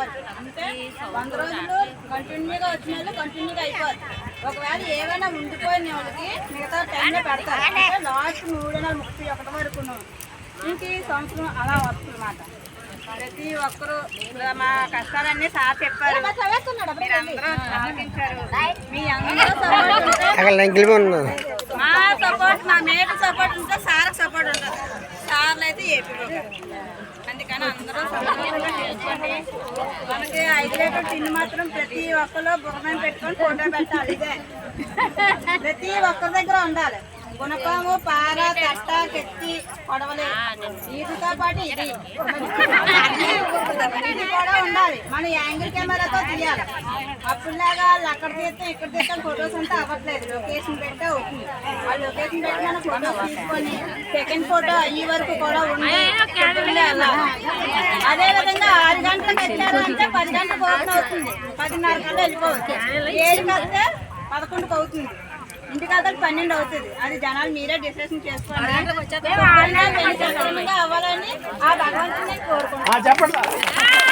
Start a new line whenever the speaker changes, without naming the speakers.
అయిపోద్ది. అంటే 100 రోజులు కంటిన్యూగా వచ్చిన వాళ్ళు కంటిన్యూగా అయిపోద్ది. ఒకవేళ ఏమైనా ఉండిపోయిన వాళ్ళకి మిగతా టైంలో పెడతారు. అంటే లాస్ట్ 331 వరకు ఇంక ఈ సంవత్సరం అలా వస్తుంది అన్నమాట. ప్రతి ఒక్కరు మా కష్టాలన్నీ సార్ చెప్పారు, మీరందరూ ఆలోచించారు. మీ అందరూ సపోర్ట్ ఉంటే, మా సపోర్ట్, మా మేడం సపోర్ట్ ఉంటే సార్కి సపోర్ట్ ఉంటుంది. సార్లు అయితే ఏపీ అందుకని అందరూ సపోర్ట్గా చేసుకోండి. మనకి 5 లీటర్ టిన్ మాత్రం ప్రతి ఒక్కరు బుర్రమైన పెట్టుకొని ఫోటో పెట్టాలి. ఇదే ప్రతి ఒక్కరి దగ్గర ఉండాలి. గుణపాము, పార, కట్ట, కెత్తి, కొడవలి, వీటితో పాటు ఇది కూడా ఉండాలి. మన యాంగిల్ కెమెరాతో తీయాలి. అప్పుడులాగా వాళ్ళు అక్కడ తీస్తాం ఇక్కడ తీస్తాం ఫొటోస్ అంతా అవ్వట్లేదు. లొకేషన్ పెట్టి అవుతుంది. ఆ లొకేషన్ పెట్టి మనం ఫొటోస్ తీసుకొని సెకండ్ ఫోటో అయ్యే వరకు కూడా ఉండి అదే విధంగా 6 గంటలకు వెళ్ళారు అంటే 10 గంటలకు ఓపెన్ అవుతుంది. 10:30 కల్లా వెళ్ళిపోవచ్చు. 7 కలిస్తే 11కు అవుతుంది. ఇంటికి వెళ్తే 12 అవుతుంది. అది జనాలు మీరే డిసిషన్ చేసుకోండి. అవ్వాలని ఆ భగవంతుని కోరుకుంటున్నాను.